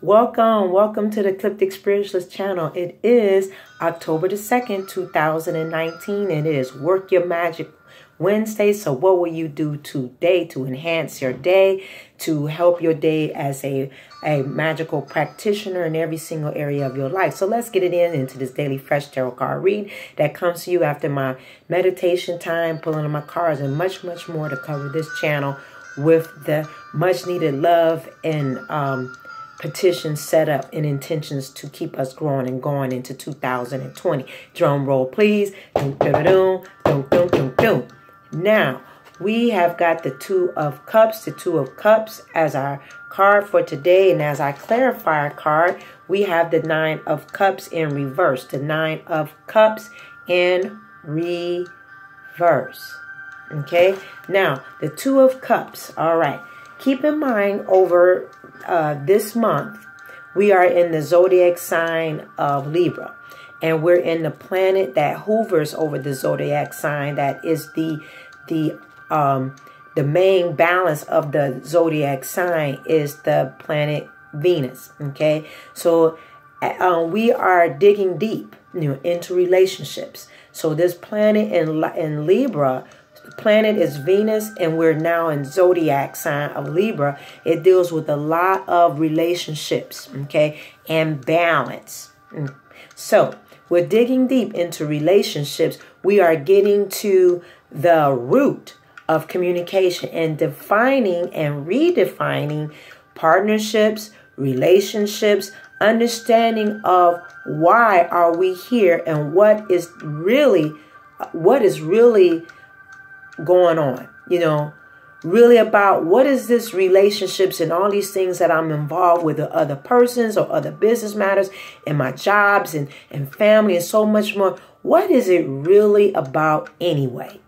Welcome to the Ecliptic Spiritualist channel. It is October the 2nd, 2019, and it is Work Your Magic Wednesday. So what will you do today to enhance your day, to help your day as a magical practitioner in every single area of your life? So let's get it into this daily fresh tarot card read that comes to you after my meditation time, pulling on my cards, and much more to cover this channel with the much needed love and petitions set up and intentions to keep us growing and going into 2020. Drum roll, please. Now, we have got the Two of Cups, as our card for today. And as I clarify our card, we have the Nine of Cups in reverse. The Nine of Cups in reverse. Okay? Now, the Two of Cups. All right. Keep in mind over this month, we are in the zodiac sign of Libra, and we're in the planet that hovers over the zodiac sign. That is the main balance of the zodiac sign is the planet Venus. Okay, so we are digging deep, into relationships. So this planet in Libra. The planet is Venus, and we're now in zodiac sign of Libra. It deals with a lot of relationships, okay, and balance. So we're digging deep into relationships. We are getting to the root of communication and defining and redefining partnerships, relationships, understanding of why are we here and what is really going on, really about what is this relationships and all these things that I'm involved with other persons or other business matters and my jobs and family and so much more. What is it really about anyway?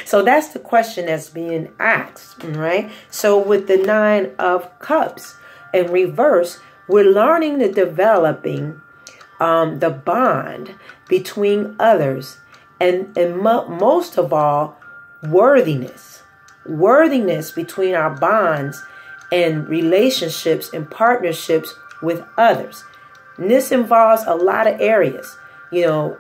So that's the question that's being asked, right? So with the Nine of Cups in reverse, we're learning to developing the bond between others and most of all, worthiness between our bonds and relationships and partnerships with others. And this involves a lot of areas.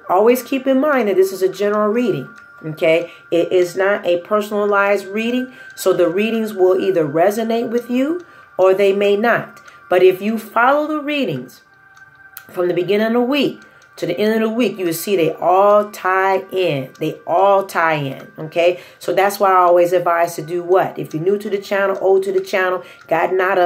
Always keep in mind that this is a general reading. Okay, it is not a personalized reading, so the readings will either resonate with you or they may not. But if you follow the readings from the beginning of the week to the end of the week, you will see they all tie in. Okay? So that's why I always advise to do what? If you're new to the channel, old to the channel, gotten out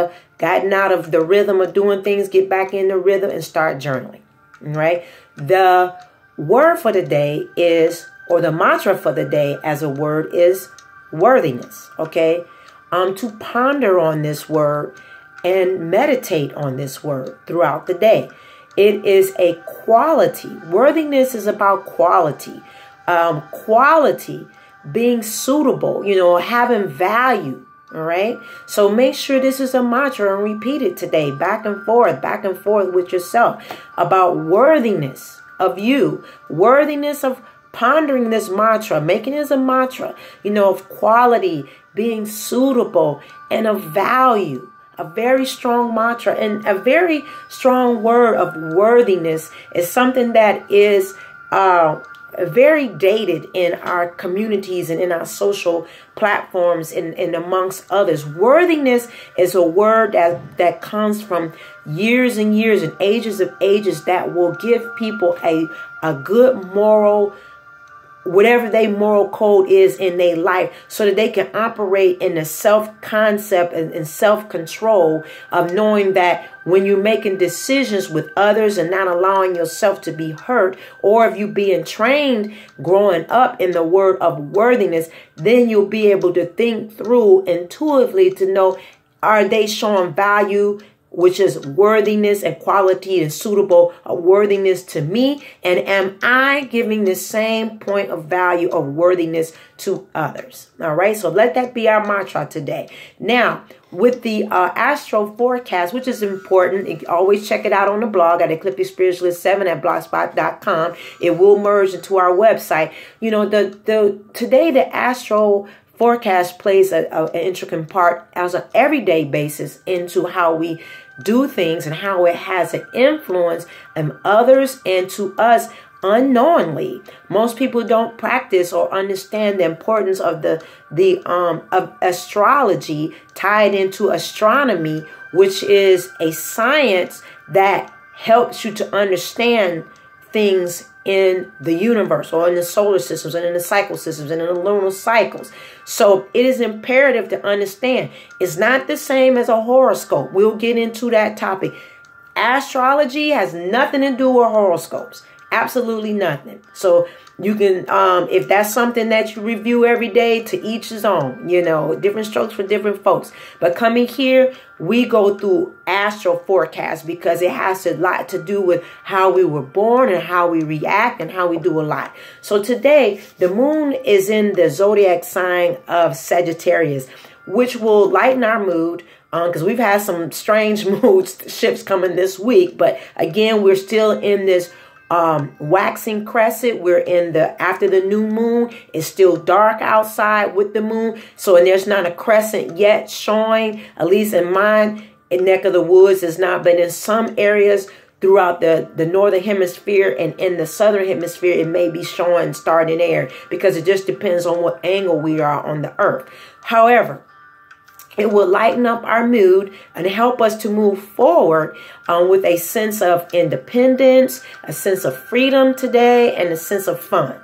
of the rhythm of doing things, get back in the rhythm and start journaling. Right? The word for the day is, or the mantra for the day as a word is worthiness. Okay? To ponder on this word and meditate on this word throughout the day. It is a quality. Worthiness is about quality. Quality, being suitable, having value. All right. So make sure this is a mantra and repeat it today, back and forth with yourself about worthiness of you, worthiness of pondering this mantra, making it as a mantra, of quality, being suitable, and of value. A very strong mantra and a very strong word of worthiness is something that is very dated in our communities and in our social platforms and amongst others. Worthiness is a word that comes from years and years and ages of ages that will give people a good moral, whatever their moral code is in their life, so that they can operate in the self-concept and self-control of knowing that when you're making decisions with others and not allowing yourself to be hurt, or if you're being trained growing up in the word of worthiness, then you'll be able to think through intuitively to know, are they showing value, which is worthiness and quality and suitable worthiness to me? And am I giving the same point of value of worthiness to others? All right. So let that be our mantra today. Now, with the Astro Forecast, which is important, always check it out on the blog at eclipticspiritualist7 at blogspot.com. It will merge into our website. Today the Astro forecast plays an intricate part as an everyday basis into how we do things and how it has an influence on others and to us unknowingly. Most people don't practice or understand the importance of of astrology tied into astronomy, which is a science that helps you to understand things in the universe or in the solar systems and in the cycle systems and in the lunar cycles. So it is imperative to understand it's not the same as a horoscope. We'll get into that topic. Astrology has nothing to do with horoscopes. Absolutely nothing. So you can, if that's something that you review every day, to each his own, you know, different strokes for different folks. But coming here, we go through Astro Forecast because it has a lot to do with how we were born and how we react and how we do a lot. So today, the moon is in the zodiac sign of Sagittarius, which will lighten our mood. Because we've had some strange mood shifts coming this week. But again, we're still in this waxing crescent. We're in after the new moon. It's still dark outside with the moon. So, and there's not a crescent yet showing, at least in mine, in neck of the woods is not, but in some areas throughout the northern hemisphere and in the southern hemisphere, it may be showing starting air because it just depends on what angle we are on the earth. However, it will lighten up our mood and help us to move forward with a sense of independence, a sense of freedom today, and a sense of fun.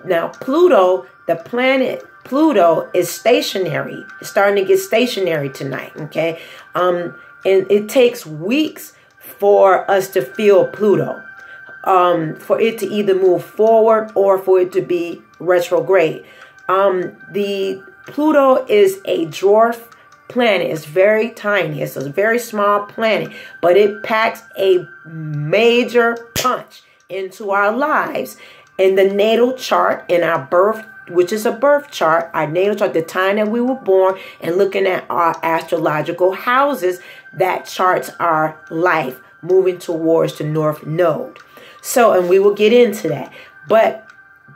Now, Pluto, the planet Pluto, is stationary. It's starting to get stationary tonight, okay? And it takes weeks for us to feel Pluto, for it to either move forward or for it to be retrograde. The Pluto is a dwarf planet. It's very tiny. It's a very small planet, but it packs a major punch into our lives. In the natal chart, in our birth, which is a birth chart, our natal chart, the time that we were born, and looking at our astrological houses, that charts our life moving towards the north node. So, and we will get into that. But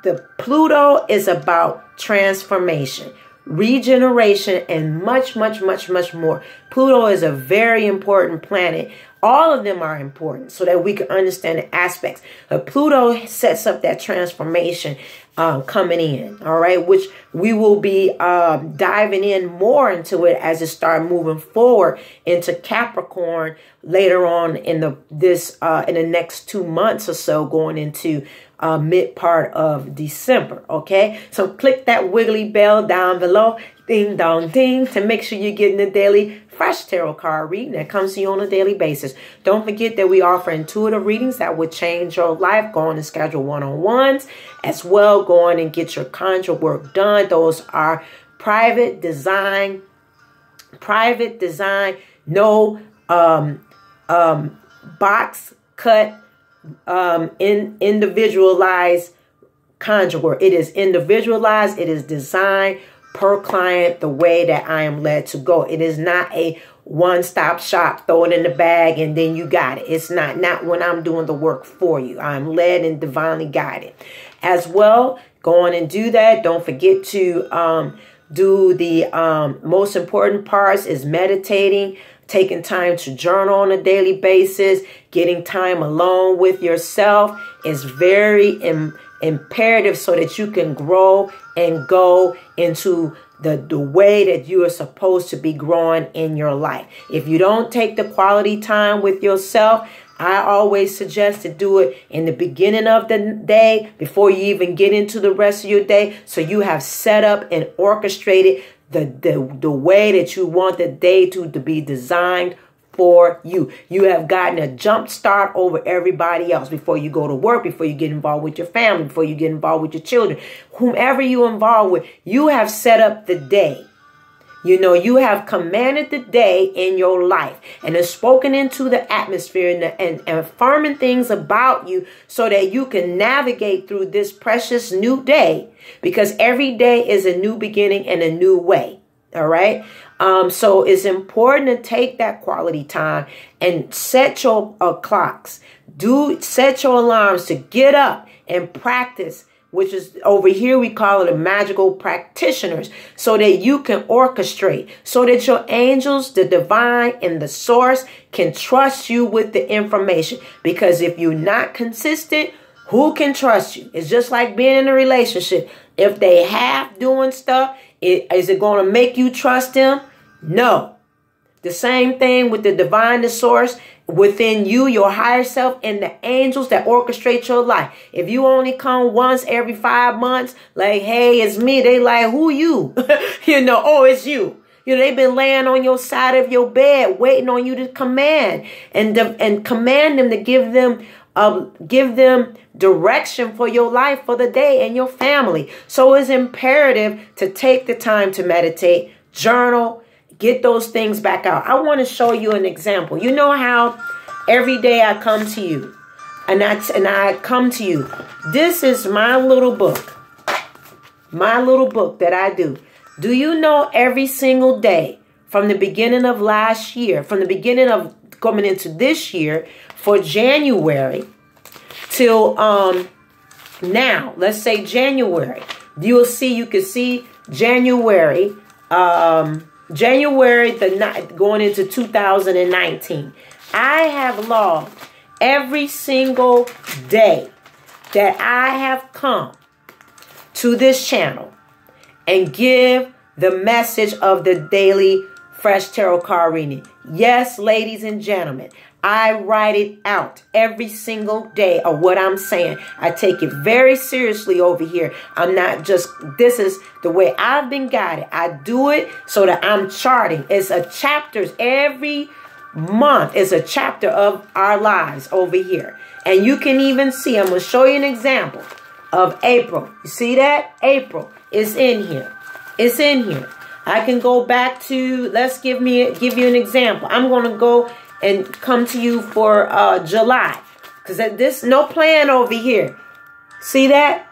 the Pluto is about transformation, regeneration, and much, much, much, much more. Pluto is a very important planet. All of them are important so that we can understand the aspects. But Pluto sets up that transformation coming in, all right, which we will be diving in more into it as it starts moving forward into Capricorn later on in the next 2 months or so, going into mid part of December. Okay, so click that wiggly bell down below, ding dong ding, to make sure you're getting the daily fresh tarot card reading that comes to you on a daily basis. Don't forget that we offer intuitive readings that would change your life. Go on and schedule one-on-ones as well. Go on and get your conjure work done. Those are private design, no box cut, individualized conjure work. It is individualized. It is designed per client the way that I am led to go. It is not a one-stop shop, throw it in the bag and then you got it. It's not when I'm doing the work for you. I'm led and divinely guided. As well, go on and do that. Don't forget to do the most important parts is meditating, taking time to journal on a daily basis, getting time alone with yourself is very imperative so that you can grow and go into the way that you are supposed to be growing in your life. If you don't take the quality time with yourself, I always suggest to do it in the beginning of the day before you even get into the rest of your day, so you have set up and orchestrated the way that you want the day to be designed for you. You have gotten a jump start over everybody else before you go to work, before you get involved with your family, before you get involved with your children, whomever you involved with. You have set up the day. You know, you have commanded the day in your life and have spoken into the atmosphere and affirming things about you so that you can navigate through this precious new day, because every day is a new beginning and a new way. All right. So it's important to take that quality time and set your clocks. Set your alarms to get up and practice which is over here, we call it a magical practitioners, so that you can orchestrate, so that your angels, the divine and the source can trust you with the information. Because if you're not consistent, who can trust you? It's just like being in a relationship. If they half doing stuff, is it going to make you trust them? No. The same thing with the divine, the source within you, your higher self, and the angels that orchestrate your life. If you only come once every 5 months, like, hey, it's me. They like, who you? Oh, it's you. They've been laying on your side of your bed, waiting on you to command and command them to give them direction for your life, for the day, and your family. So it's imperative to take the time to meditate, journal, get those things back out. I want to show you an example. You know how every day I come to you and I come to you. This is my little book that I do. Do you know every single day from the beginning of last year, from the beginning of coming into this year for January till now, let's say January, you can see January, going into 2019. I have logged every single day that I have come to this channel and give the message of the daily fresh tarot card reading. Yes, ladies and gentlemen, I write it out every single day of what I'm saying. I take it very seriously over here. I'm not just, this is the way I've been guided. I do it so that I'm charting. It's a chapters every month. It's a chapter of our lives over here. And you can even see, I'm going to show you an example of April. You see that? April is in here. It's in here. I can go back to, let's give you an example. I'm going to go and come to you for July, because this no plan over here. See that?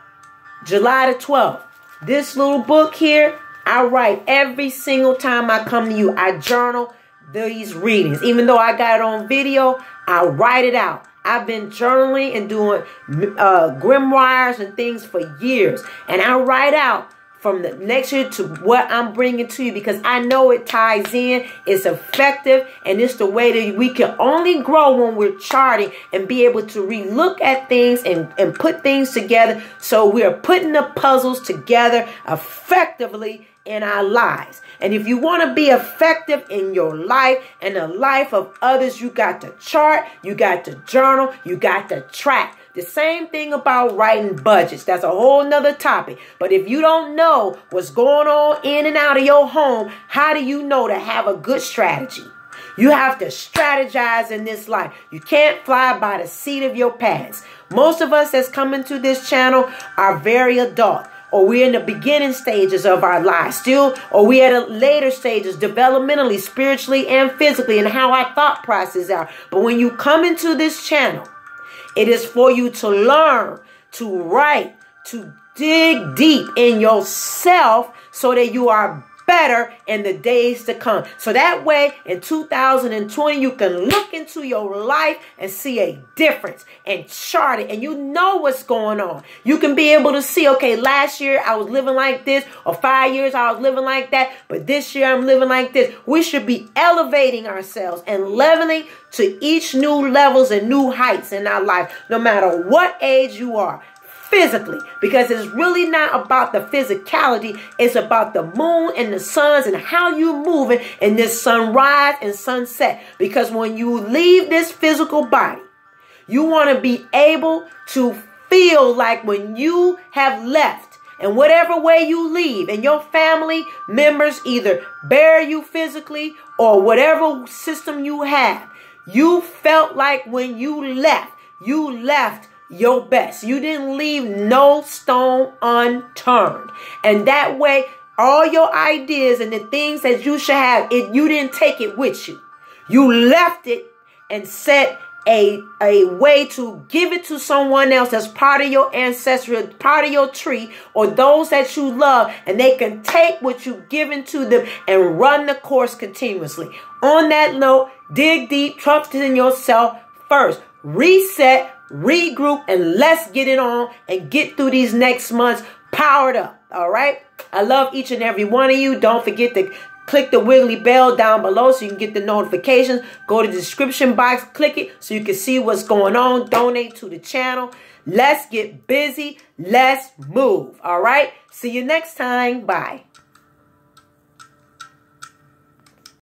July the 12th. This little book here, I write every single time I come to you. I journal these readings. Even though I got it on video, I write it out. I've been journaling and doing grimoires and things for years. And I write out from the next year to what I'm bringing to you, because I know it ties in, it's effective, and it's the way that we can only grow when we're charting and be able to relook at things and put things together. So we are putting the puzzles together effectively in our lives. And if you want to be effective in your life and the life of others, you got to chart, you got to journal, you got to track. The same thing about writing budgets. That's a whole nother topic. But if you don't know what's going on in and out of your home, how do you know to have a good strategy? You have to strategize in this life. You can't fly by the seat of your pants. Most of us that's coming to this channel are very adult, or we're in the beginning stages of our lives still, or we at a later stages developmentally, spiritually, and physically, and how our thought process are. But when you come into this channel, it is for you to learn, to write, to dig deep in yourself so that you are better in the days to come. So that way in 2020, you can look into your life and see a difference and chart it, and you know what's going on. You can be able to see, okay, last year I was living like this, or 5 years I was living like that, but this year I'm living like this. We should be elevating ourselves and leveling to each new levels and new heights in our life, no matter what age you are. Physically, because it's really not about the physicality, it's about the moon and the suns and how you moving in this sunrise and sunset. Because when you leave this physical body, you want to be able to feel like when you have left, and whatever way you leave, and your family members either bury you physically or whatever system you have, you felt like when you left your best. You didn't leave no stone unturned. And that way, all your ideas and the things that you should have, you didn't take it with you. You left it and set a way to give it to someone else that's part of your ancestry, part of your tree, or those that you love, and they can take what you've given to them and run the course continuously. On that note, dig deep, trust in yourself first. Reset, regroup, and let's get it on and get through these next months powered up. All right. I love each and every one of you. Don't forget to click the wiggly bell down below so you can get the notifications. Go to the description box, click it so you can see what's going on. Donate to the channel. Let's get busy. Let's move. All right. See you next time. Bye.